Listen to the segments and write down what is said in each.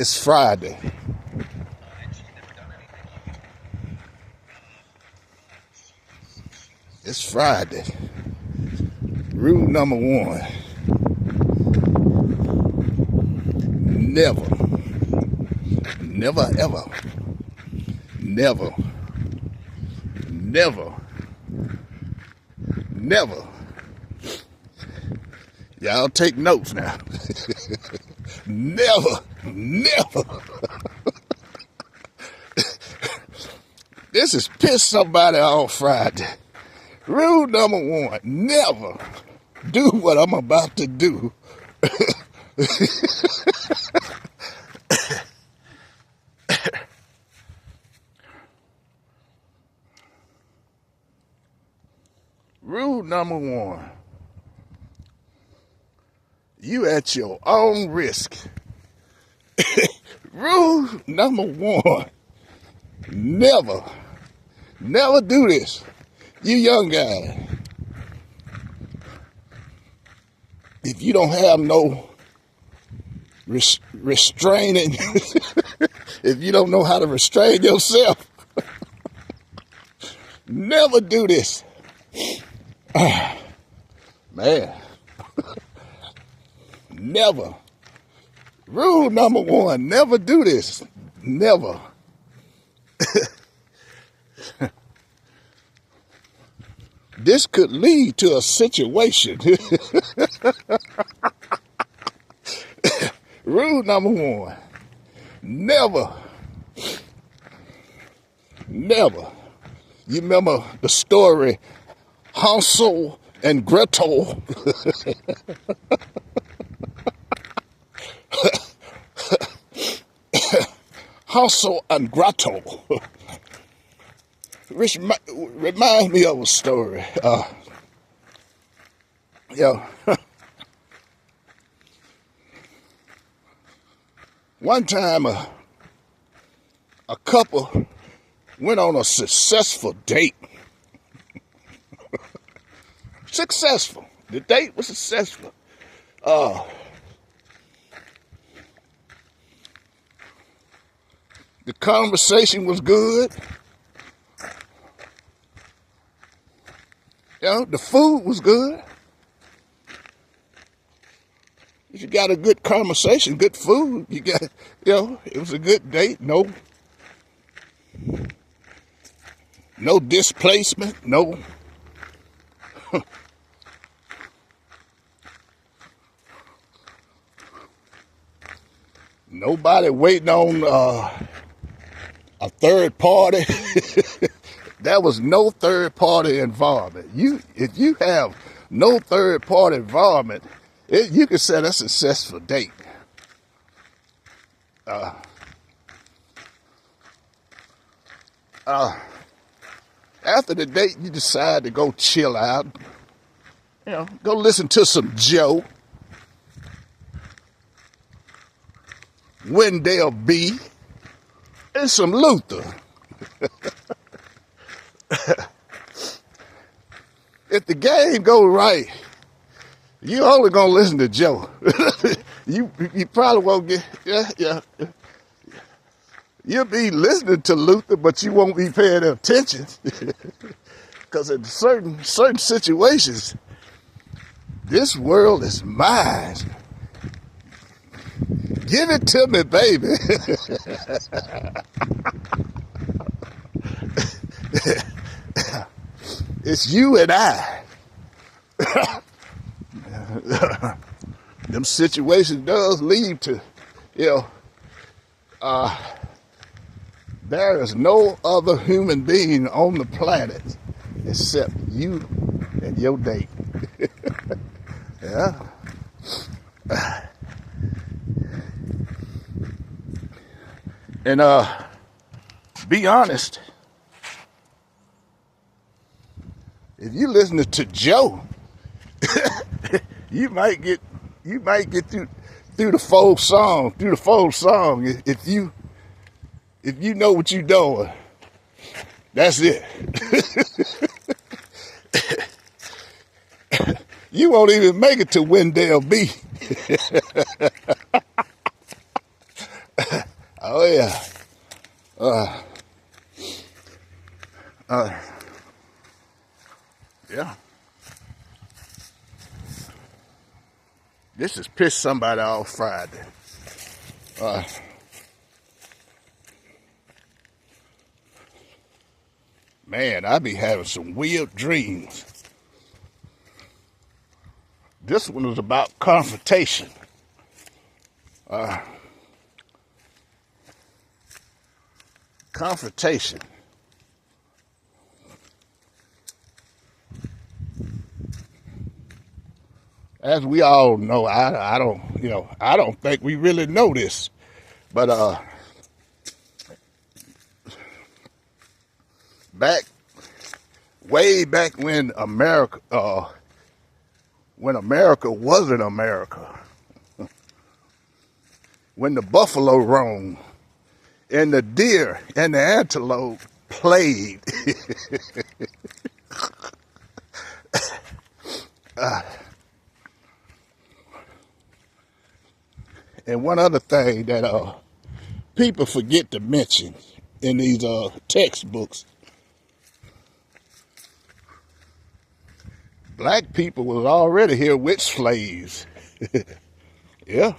It's Friday. It's Friday. Rule number one. Never, never, ever, never, never, never. Y'all take notes now. Never, never. This is piss somebody off Friday. Rule number one, never do what I'm about to do. Rule number one, you at your own risk. Rule number one, never do this. You young guy, if you don't have no restraining, if you don't know how to restrain yourself, never do this. Man, never. Rule number one, never do this. Never. This could lead to a situation. Rule number one, never. You remember the story, Hansel and Gretel? Hansel and Gretel. Which remind me of a story. One time a couple went on a successful date. Successful. The date was successful. The conversation was good. The food was good. If you got a good conversation, good food, you got, it was a good date. No displacement. No. Nobody waiting on a third party. There was no third party involvement. If you have no third party involvement, you can set a successful date. After the date, you decide to go chill out. Go listen to some Joe, Wendell B, and some Luther. If the game go right, you only gonna listen to Joe. you probably won't get You'll be listening to Luther, but you won't be paying attention. Because in certain situations, this world is mine. Give it to me, baby. It's you and I. Them situations does lead to, there is no other human being on the planet except you and your date. Yeah. And be honest. If you listen to Joe, you might get through the full song. If you know what you're doing, that's it. You won't even make it to Wendell B. yeah. Yeah. This has pissed somebody off Friday. Man, I be having some weird dreams. This one was about confrontation. Confrontation. As we all know, I don't, I don't think we really know this, but back way back when America wasn't America, when the buffalo roamed and the deer and the antelope played. And one other thing that people forget to mention in these textbooks, black people was already here with slaves. Yeah.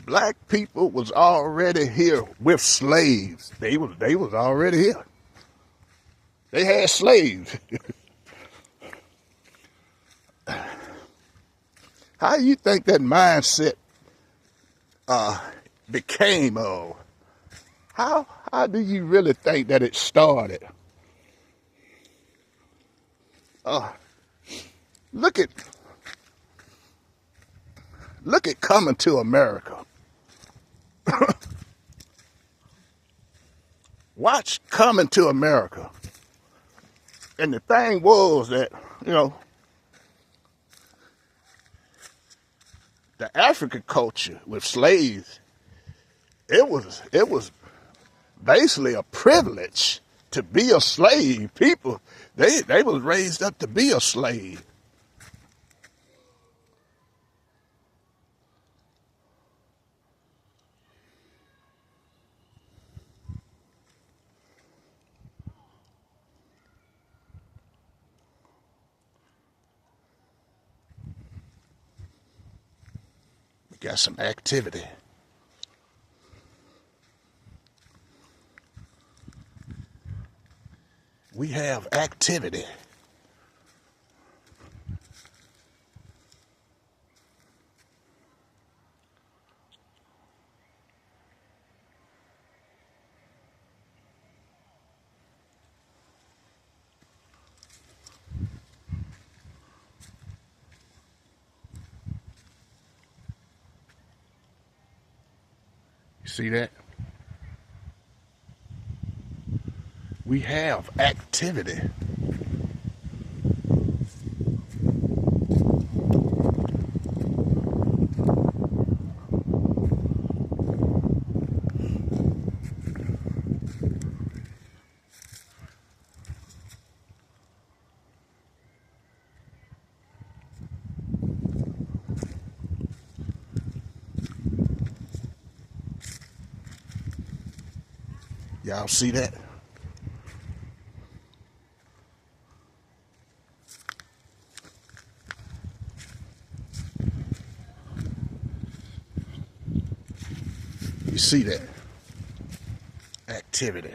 Black people was already here with slaves. They was already here. They had slaves. How do you think that mindset became of? How do you really think that it started? Look at Coming to America. Watch Coming to America. And the thing was that, the African culture with slaves, it was basically a privilege to be a slave. People, they was raised up to be a slave. We got some activity. We have activity. You see that? We have activity. Y'all see that? You see that? Activity.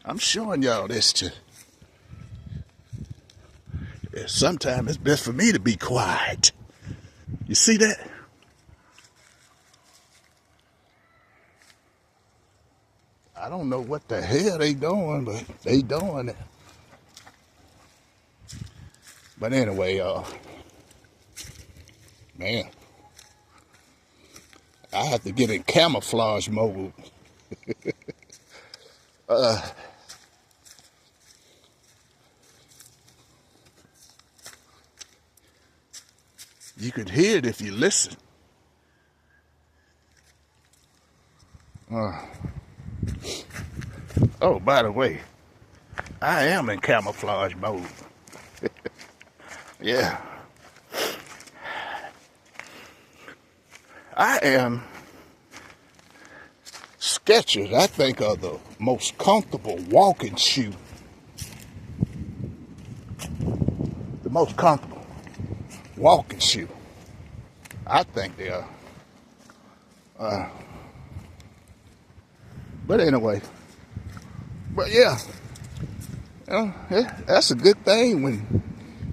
I'm showing y'all this to. Sometimes it's best for me to be quiet. You see that? I don't know what the hell they doing, but they doing it. But anyway, man, I have to get in camouflage mode. You could hear it if you listen. Oh, by the way, I am in camouflage mode. Yeah. I am. Skechers, I think, are the most comfortable walking shoe. The most comfortable walking shoe. I think they are. But anyway. But yeah. Yeah, that's a good thing when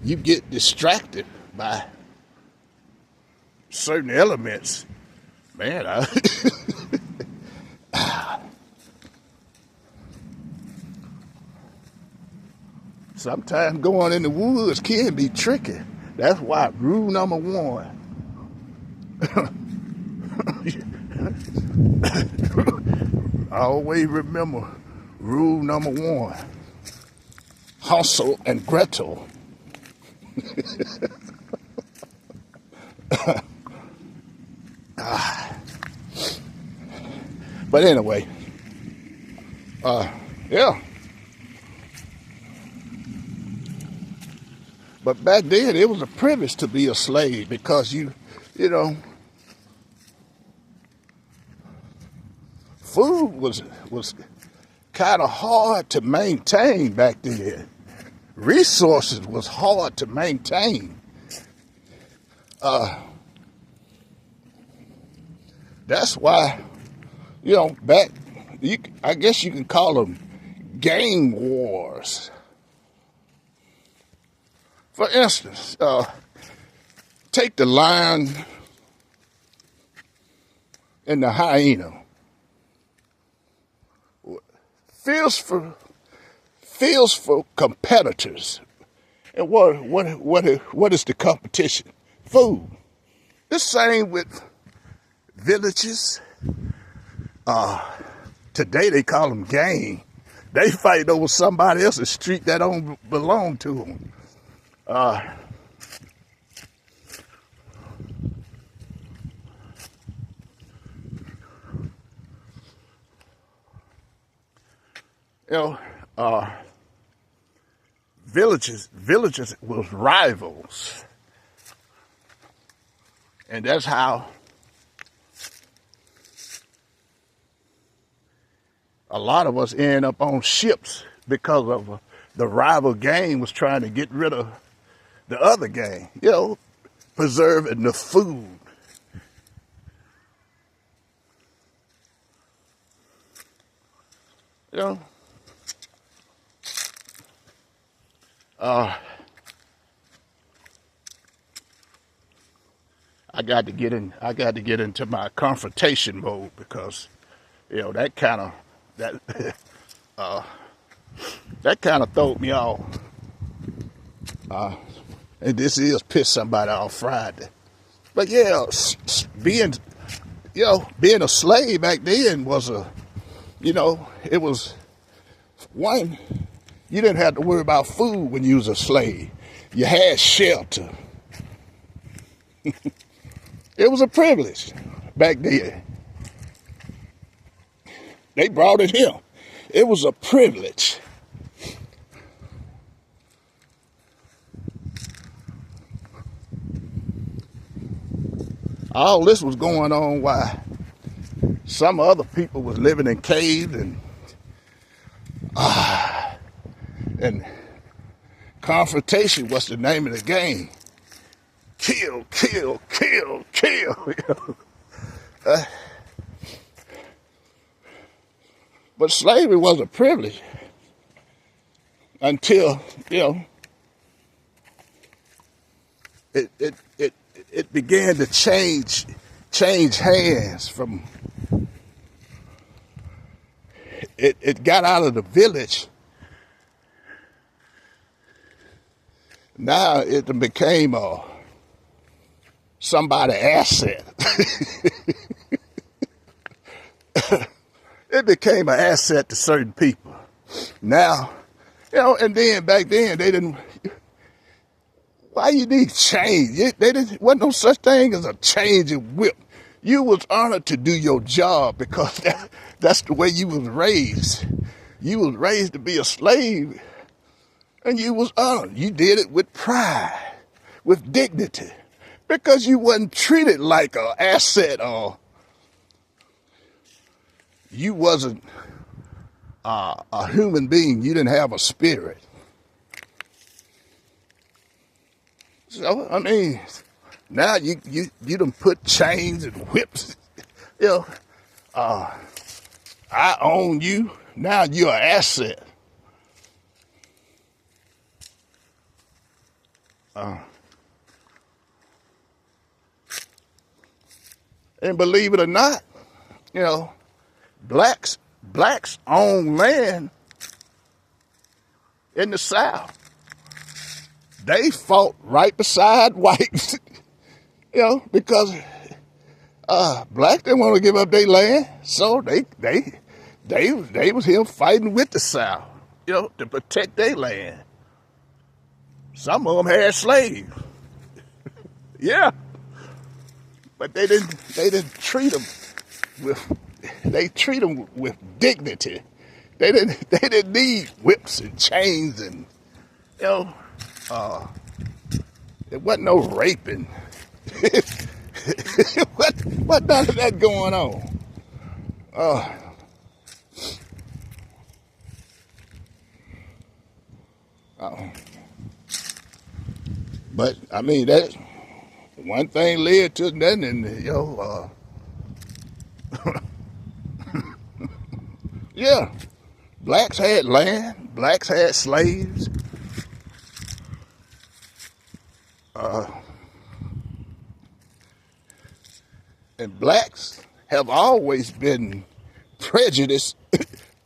you get distracted by certain elements. Man, sometimes going in the woods can be tricky. That's why rule number one. Always remember rule number one. Hansel and Gretel. But anyway, yeah. But back then, it was a privilege to be a slave because you know, food was kind of hard to maintain back then. Resources was hard to maintain. That's why, I guess you can call them gang wars. For instance, take the lion and the hyena. Feels for competitors. And what is the competition? Food. The same with villages. Today they call them gang. They fight over somebody else's street that don't belong to them. Villages was rivals. And that's how a lot of us end up on ships because of the rival gang was trying to get rid of the other gang, preserving the food. I got to get into my confrontation mode because, that kind of throwed me off. And this is pissed somebody off Friday. But yeah, being a slave back then was it was one, you didn't have to worry about food when you was a slave. You had shelter. It was a privilege back then. They brought it here. It was a privilege. All this was going on while some other people was living in caves and confrontation was the name of the game. Kill, kill, kill, kill. But slavery was a privilege until, it began to change hands from, it got out of the village. Now it became somebody's asset. It became an asset to certain people. Now, and then back then they didn't, Why you need change? They didn't, wasn't no such thing as a change in whip. You was honored to do your job because that's the way you was raised. You was raised to be a slave, and you was honored. You did it with pride, with dignity, because you wasn't treated like an asset, or you wasn't a human being. You didn't have a spirit. So I mean, now you done put chains and whips. You know, I own you. Now you're an asset. And believe it or not, you know, blacks own land in the South. They fought right beside whites, you know, because blacks didn't want to give up their land, so they was here fighting with the South, you know, to protect their land. Some of them had slaves, yeah, but they didn't treat them with dignity. They didn't need whips and chains, and you know, it wasn't no raping. what none of that going on. But I mean, that one thing led to nothing, and you know, yeah, blacks had land, blacks had slaves. And blacks have always been prejudiced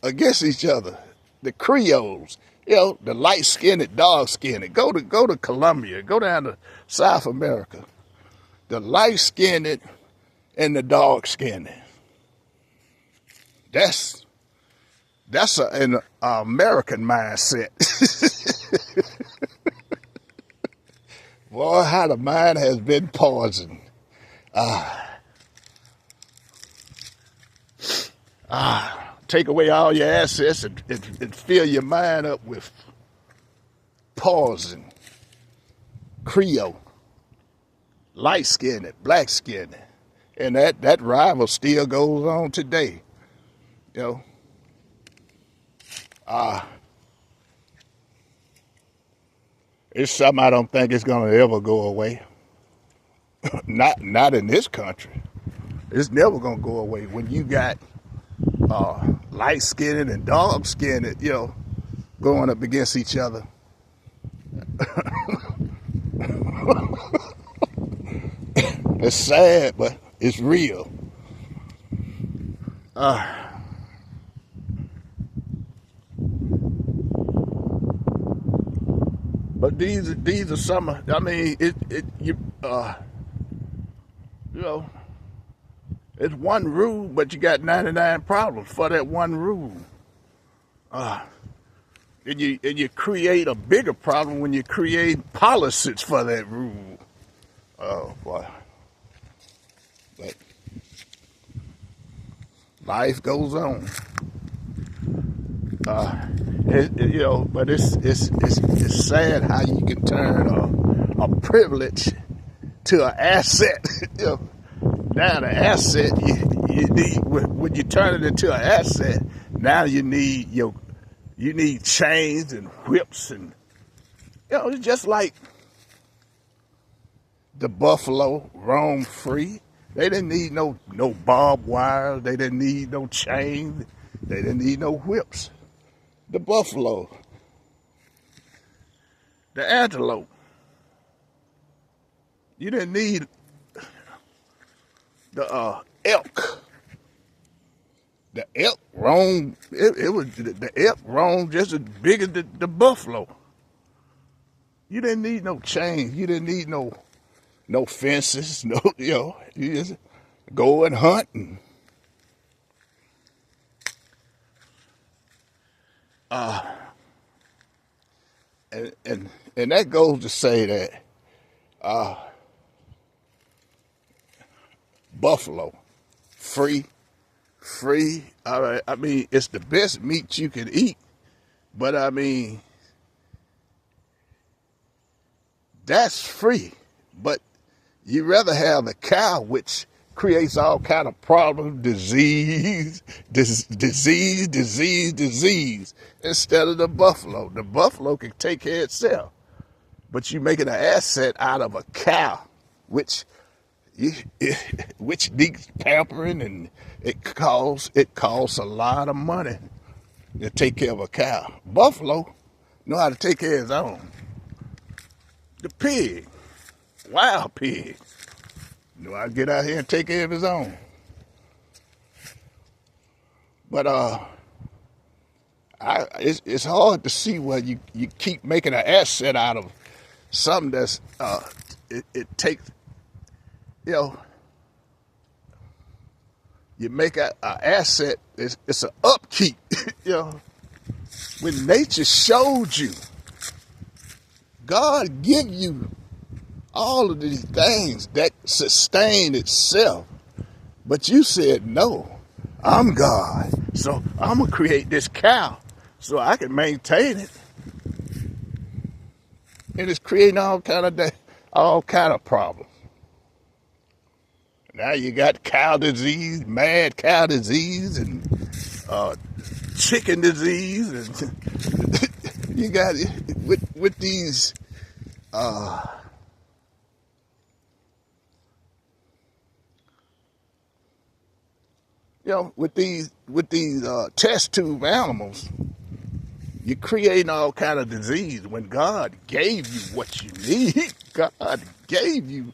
against each other. The Creoles, you know, the light-skinned, dark-skinned. Go to Colombia, go down to South America. The light-skinned and the dark-skinned. That's an American mindset. Boy, how the mind has been poisoned. Take away all your assets and fill your mind up with poison. Creole, light-skinned, black-skinned. And that rival still goes on today. You know, it's something I don't think it's gonna ever go away. Not in this country. It's never gonna go away. When you got light-skinned and dark-skinned, you know, going up against each other. It's sad, but it's real. But these are some. I mean, you know, it's one rule, but you got 99 problems for that one rule. And you create a bigger problem when you create policies for that rule. Oh boy. But life goes on. You know, but it's sad how you can turn a privilege to an asset. You know, now the asset you need, when you turn it into an asset, now you need chains and whips, and you know, it's just like the buffalo roam free. They didn't need no barbed wire. They didn't need no chains. They didn't need no whips. The buffalo, the antelope. You didn't need the elk. The elk roamed. It was the elk roamed just as big as the buffalo. You didn't need no chains. You didn't need no fences. No, you know, you just go and hunt. And that goes to say that Buffalo, free, free. All right. I mean, it's the best meat you can eat, but I mean, that's free. But you rather have the cow, which creates all kind of problems, disease, instead of the buffalo. The buffalo can take care of itself, but you're making an asset out of a cow, which which needs pampering, and it costs a lot of money to take care of a cow. Buffalo know how to take care of his own. The pig, wild pig, know how to get out here and take care of his own. But it's hard to see where you keep making an asset out of something that's it takes, you know, you make an asset. It's an upkeep. You know, when nature showed you, God give you all of these things that sustain itself, but you said no. I'm God, so I'm gonna create this cow so I can maintain it, and it's creating all kind of problems. Now you got cow disease, mad cow disease, and chicken disease, and you got it with these with these test tube animals. You're creating all kind of disease when God gave you what you need. God gave you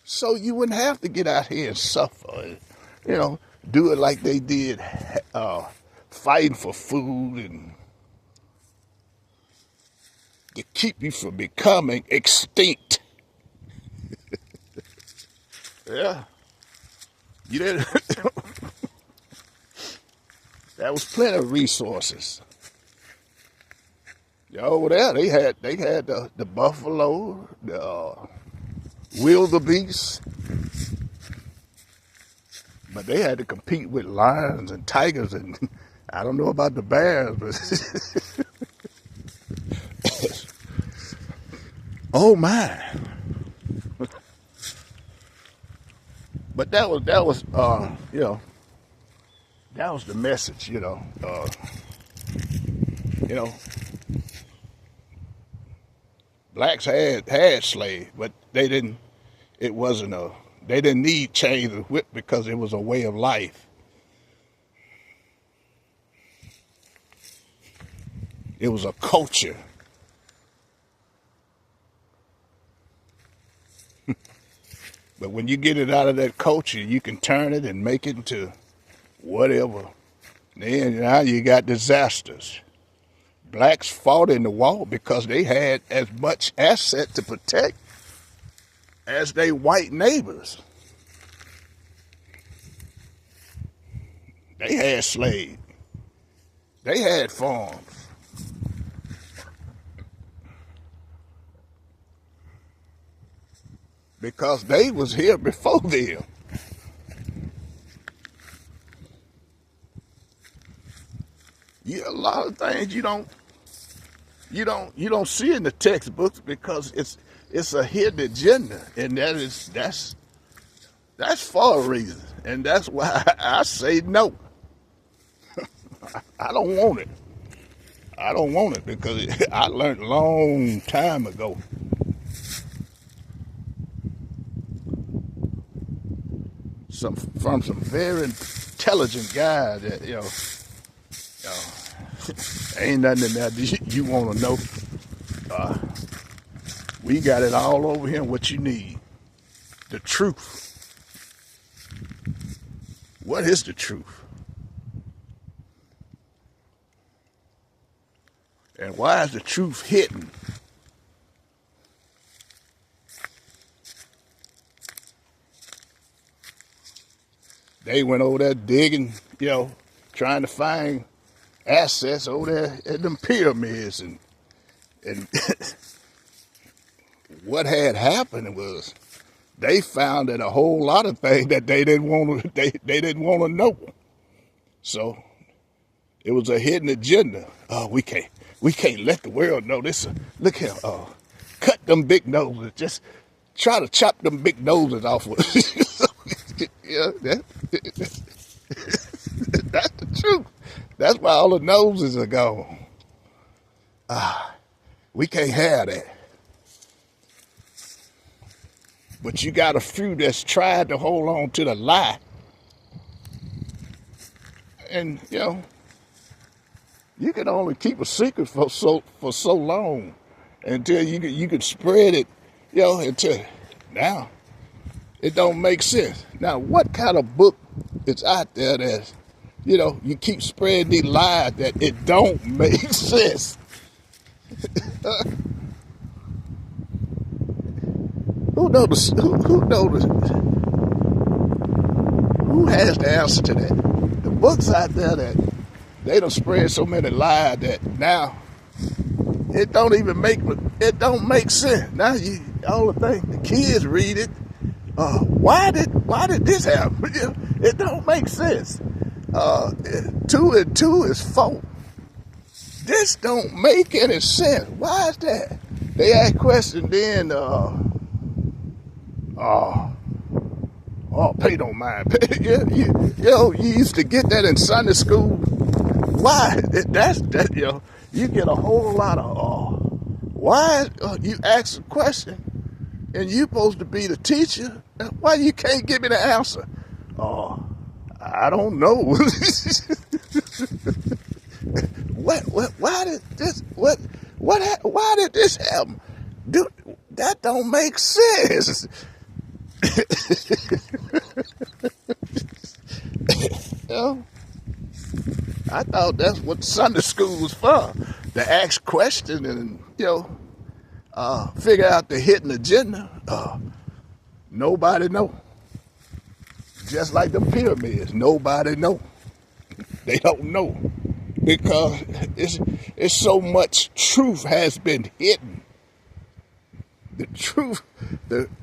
so you wouldn't have to get out here and suffer. You know, do it like they did, fighting for food and to keep you from becoming extinct. Yeah, you didn't. There was plenty of resources. Over there, they had the buffalo, the wildebeest, but they had to compete with lions and tigers, and I don't know about the bears, but oh my! But that was that was the message, you know. Blacks had slaves, but they didn't. It wasn't a. They didn't need chains and whip because it was a way of life. It was a culture. But when you get it out of that culture, you can turn it and make it into whatever. Then now you got disasters. Blacks fought in the war because they had as much asset to protect as they white neighbors. They had slaves. They had farms. Because they was here before them. A lot of things you don't see in the textbooks because it's a hidden agenda, and that's for a reason, and that's why I say no. I don't want it. I don't want it because I learned a long time ago. From some very intelligent guy that ain't nothing in there you want to know. We got it all over here. What you need, the truth. What is the truth? And why is the truth hidden? They went over there digging, trying to find assets over there at them pyramids and what had happened was they found that a whole lot of things that they didn't want to they didn't want to know. So it was a hidden agenda. We can't let the world know this. Look here, cut them big noses. Just try to chop them big noses off. Yeah, that's the truth. That's why all the noses are gone. We can't have that. But you got a few that's tried to hold on to the lie. And, you can only keep a secret for so long until you can spread it, until now it don't make sense. Now, what kind of book is out there that, you keep spreading these lies that it don't make sense? Who knows? Who has the answer to that? The books out there that they don't spread so many lies that now it don't make sense. Now all the things the kids read it. Why did this happen? It don't make sense. 2 and 2 is 4. This don't make any sense. Why is that? They ask questions then. Pay no mind. You used to get that in Sunday school. Why? That's that. You get a whole lot of. Why you ask a question, and you supposed to be the teacher? Why you can't give me the answer? I don't know. Why did this? Why did this happen? Dude, that don't make sense. I thought that's what Sunday school was for, to ask questions and figure out the hidden agenda. Nobody know. Just like the pyramids, nobody know. They don't know because it's so much truth has been hidden. The truth,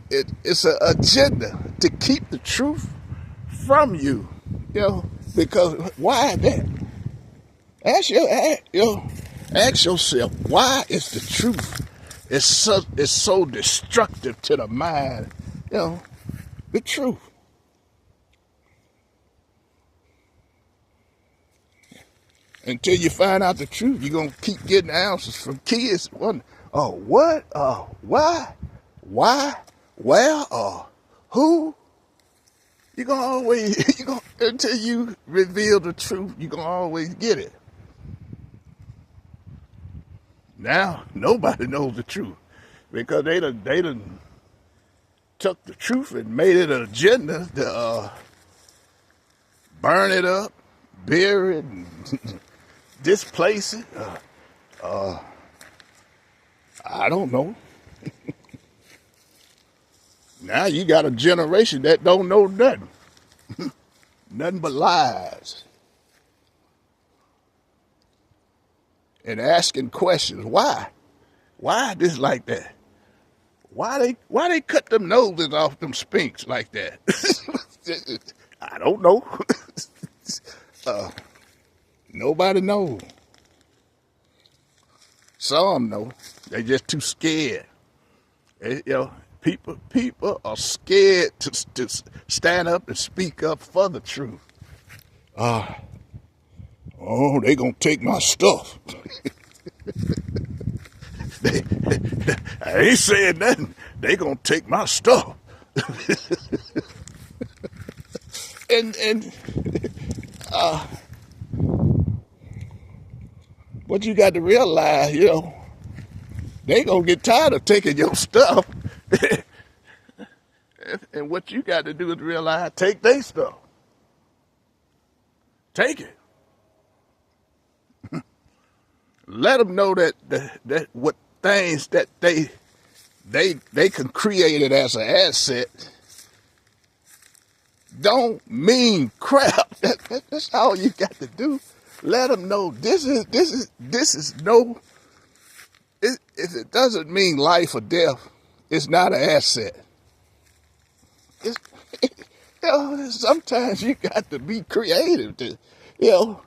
it's an agenda to keep the truth from you, because why that? Ask yourself, why is the truth? It's so destructive to the mind, the truth. Until you find out the truth, you're gonna keep getting answers from kids. What? Why? Where? Who? Until you reveal the truth, you're gonna always get it. Now, nobody knows the truth because they done took the truth and made it an agenda to burn it up, bury it, and displace it. I don't know. Now you got a generation that don't know nothing. Nothing but lies. And asking questions. Why? Why this like that? Why they cut them noses off them spinks like that? I don't know. Nobody knows. Some know. They just too scared. People are scared to stand up and speak up for the truth. They gonna take my stuff. I ain't saying nothing. They gonna take my stuff. and what you got to realize, they gonna get tired of taking your stuff. And what you got to do is realize, take their stuff. Take it. Let them know that what things that they can create it as an asset don't mean crap. That's all you got to do. Let them know this is no. If it doesn't mean life or death, It's not an asset. It's, sometimes you got to be creative to, you know,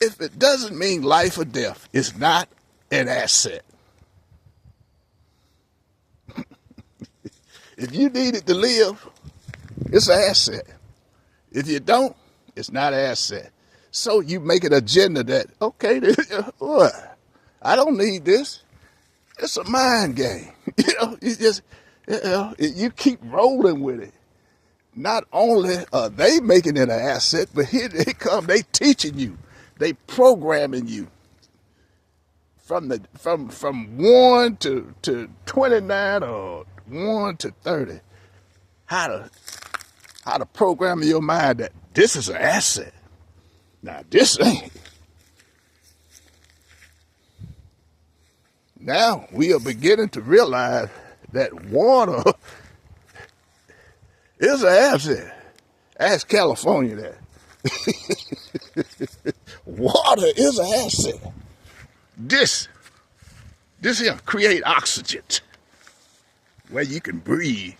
if it doesn't mean life or death, it's not an asset. If you need it to live, it's an asset. If you don't, it's not an asset. So you make an agenda that, okay, what? I don't need this. It's a mind game. You just, you keep rolling with it. Not only are they making it an asset, but here they come, they teaching you, they programming you from 1 to 29 or 1 to 30, how to program in your mind that this is an asset. Now this ain't. Now we are beginning to realize that water is an asset. Ask California that. Water is an asset. This here create oxygen where you can breathe.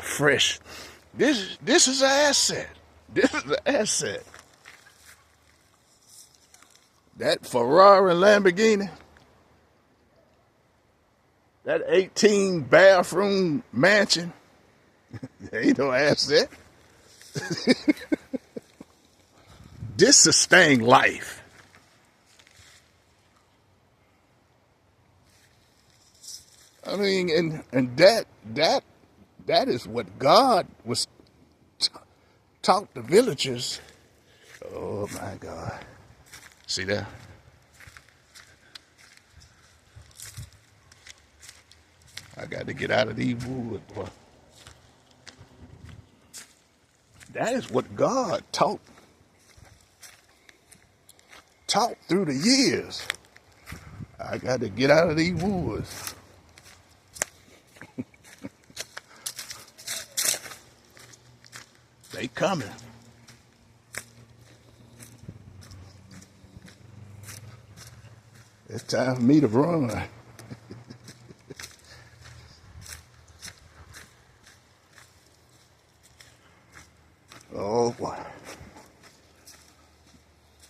Fresh. This is an asset. This is an asset. That Ferrari and Lamborghini, that 18 bathroom mansion, ain't no asset. This sustains life. I mean, and that is what God was taught the villagers. Oh my God. See that? I got to get out of these woods, boy. That is what God taught through the years. I got to get out of these woods. They coming. It's time for me to run. Oh boy.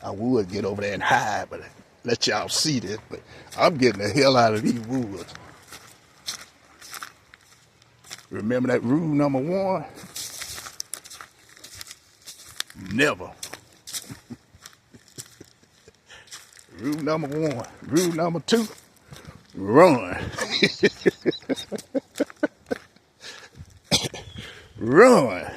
I would get over there and hide, but let y'all see this, but I'm getting the hell out of these woods. Remember that rule number 1? Never. Rule number 1. Rule number 2, run. Run.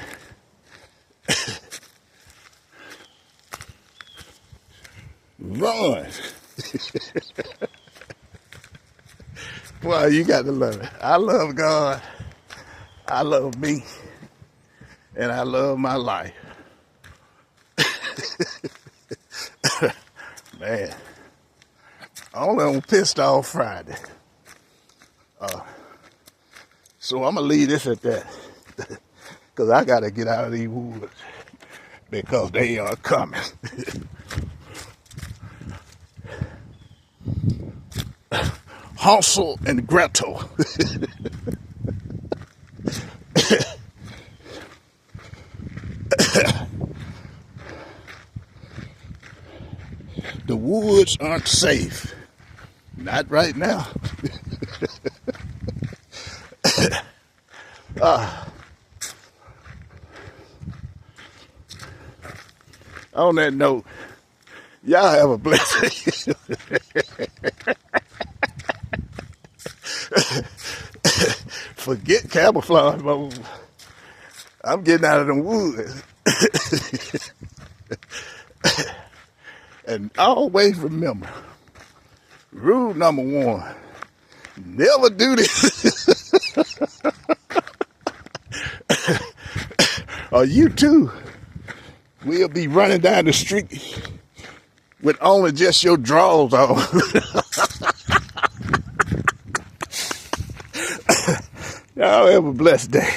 Run. Boy, you got to love it. I love God. I love me. And I love my life. Man. Only on Pissed Off Friday. So I'm going to leave this at that. Because I got to get out of these woods. Because they are coming. Hansel and Gretel. The woods aren't safe. Not right now. On that note, y'all have a blessing. Forget camouflage mode. I'm getting out of the woods. And always remember, rule number 1, never do this. Or you too will be running down the street with only just your drawers on. Y'all have a blessed day.